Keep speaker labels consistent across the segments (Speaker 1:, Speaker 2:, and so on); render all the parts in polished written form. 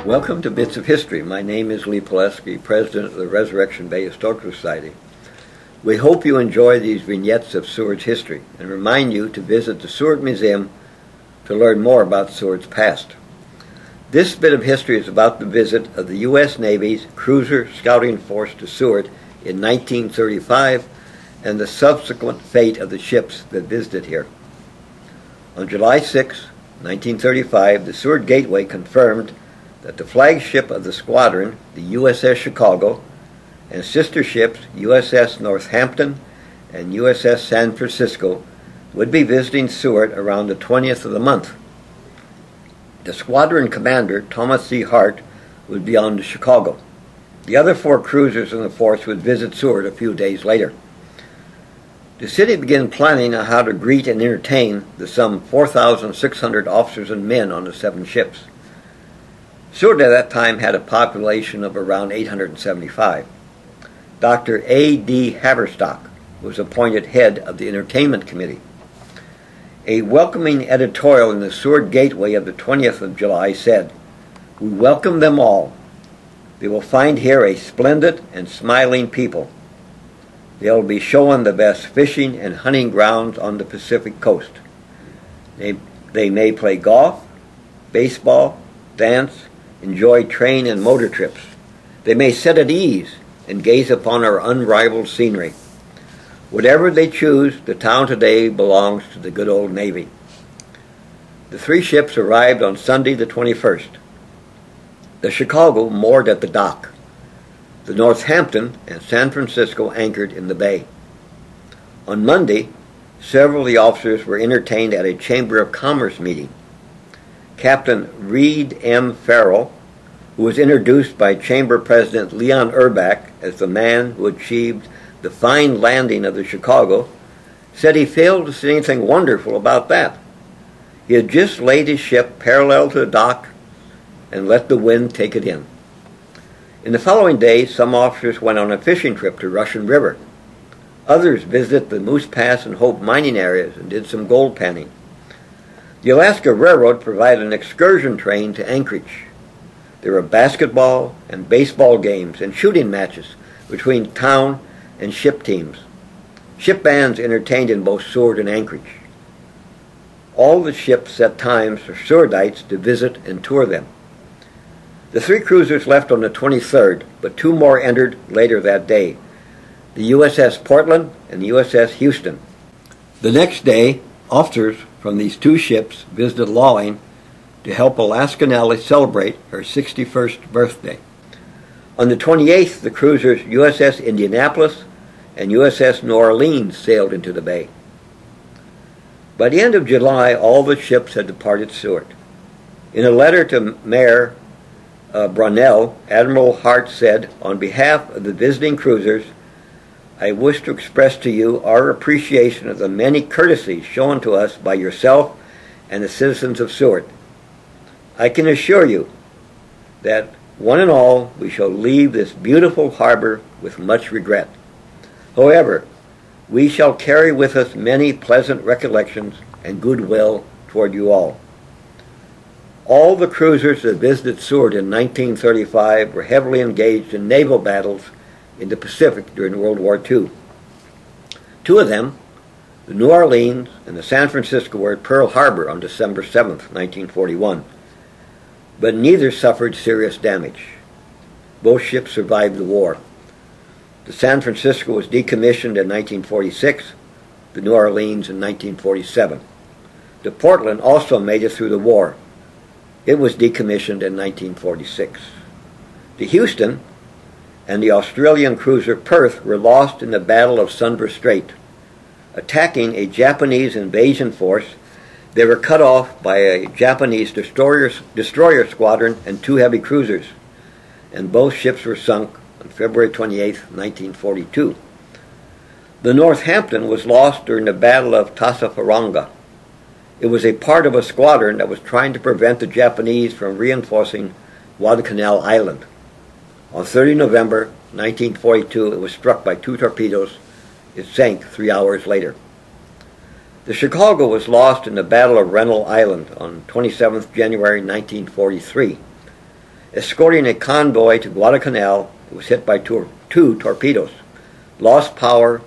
Speaker 1: Welcome to Bits of History. My name is Lee Pileski, President of the Resurrection Bay Historical Society. We hope you enjoy these vignettes of Seward's history and remind you to visit the Seward Museum to learn more about Seward's past. This bit of history is about the visit of the U.S. Navy's cruiser scouting force to Seward in 1935 and the subsequent fate of the ships that visited here. On July 6, 1935, the Seward Gateway confirmed that the flagship of the squadron, the USS Chicago, and sister ships USS Northampton and USS San Francisco would be visiting Seward around the 20th of the month. The squadron commander, Thomas C. Hart, would be on the Chicago. The other four cruisers in the force would visit Seward a few days later. The city began planning on how to greet and entertain the some 4,600 officers and men on the seven ships. Seward at that time had a population of around 875. Dr. A.D. Haverstock was appointed head of the entertainment committee. A welcoming editorial in the Seward Gateway of the 20th of July said, "We welcome them all. They will find here a splendid and smiling people. They will be shown the best fishing and hunting grounds on the Pacific coast. They may play golf, baseball, dance, enjoy train and motor trips. They may sit at ease and gaze upon our unrivaled scenery. Whatever they choose, the town today belongs to the good old Navy." The three ships arrived on Sunday the 21st. The Chicago moored at the dock. The Northampton and San Francisco anchored in the bay. On Monday, several of the officers were entertained at a Chamber of Commerce meeting. Captain Reed M. Farrell, who was introduced by Chamber President Leon Urbach as the man who achieved the fine landing of the Chicago, said he failed to see anything wonderful about that. He had just laid his ship parallel to the dock and let the wind take it in. In the following days, some officers went on a fishing trip to Russian River. Others visited the Moose Pass and Hope mining areas and did some gold panning. The Alaska Railroad provided an excursion train to Anchorage. There were basketball and baseball games and shooting matches between town and ship teams. Ship bands entertained in both Seward and Anchorage. All the ships set times for Sewardites to visit and tour them. The three cruisers left on the 23rd, but two more entered later that day, the USS Portland and the USS Houston. The next day, officers from these two ships visited Lawing to help Alaska Nellie celebrate her 61st birthday. On the 28th, the cruisers USS Indianapolis and USS New Orleans sailed into the bay. By the end of July, all the ships had departed Seward. In a letter to Mayor Brunel, Admiral Hart said, "On behalf of the visiting cruisers, I wish to express to you our appreciation of the many courtesies shown to us by yourself and the citizens of Seward. I can assure you that, one and all, we shall leave this beautiful harbor with much regret. However, we shall carry with us many pleasant recollections and goodwill toward you all." All the cruisers that visited Seward in 1935 were heavily engaged in naval battles in the Pacific during World War II. Two of them, the New Orleans and the San Francisco, were at Pearl Harbor on December 7, 1941, but neither suffered serious damage. Both ships survived the war. The San Francisco was decommissioned in 1946, the New Orleans in 1947. The Portland also made it through the war. It was decommissioned in 1946. The Houston and the Australian cruiser Perth were lost in the Battle of Sunda Strait. Attacking a Japanese invasion force, they were cut off by a Japanese destroyer squadron and two heavy cruisers, and both ships were sunk on February 28, 1942. The Northampton was lost during the Battle of Tassafaronga. It was a part of a squadron that was trying to prevent the Japanese from reinforcing Guadalcanal Island. On 30 November 1942, it was struck by two torpedoes. It sank 3 hours later. The Chicago was lost in the Battle of Rennell Island on 27 January 1943. escorting a convoy to Guadalcanal. It was hit by two torpedoes, lost power,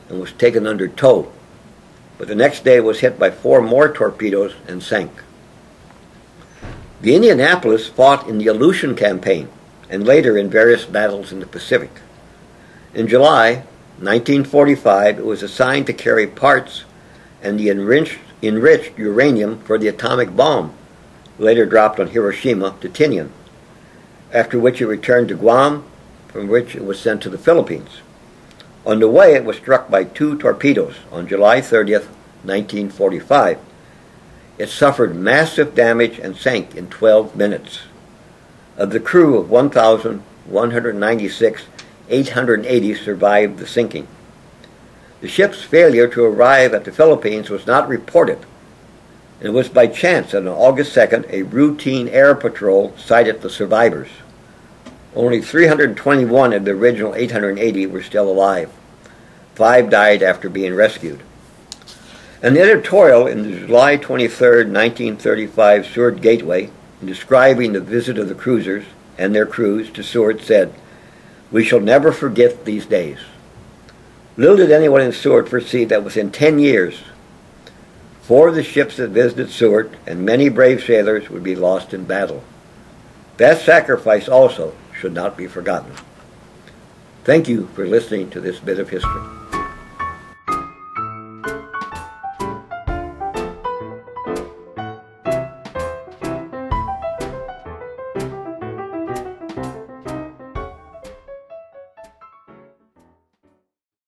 Speaker 1: and was taken under tow. But the next day it was hit by 4 more torpedoes and sank. The Indianapolis fought in the Aleutian Campaign and later in various battles in the Pacific. In July 1945, it was assigned to carry parts and the enriched uranium for the atomic bomb, later dropped on Hiroshima to Tinian, after which it returned to Guam, from which it was sent to the Philippines. On the way, it was struck by 2 torpedoes on July 30th, 1945. It suffered massive damage and sank in 12 minutes. Of the crew of 1,196, 880 survived the sinking. The ship's failure to arrive at the Philippines was not reported. It was by chance that on August 2nd, a routine air patrol sighted the survivors. Only 321 of the original 880 were still alive. 5 died after being rescued. An editorial in the July 23, 1935 Seward Gateway, in describing the visit of the cruisers and their crews to Seward, said, "We shall never forget these days." Little did anyone in Seward foresee that within 10 years, 4 of the ships that visited Seward and many brave sailors would be lost in battle. That sacrifice also should not be forgotten. Thank you for listening to this bit of history.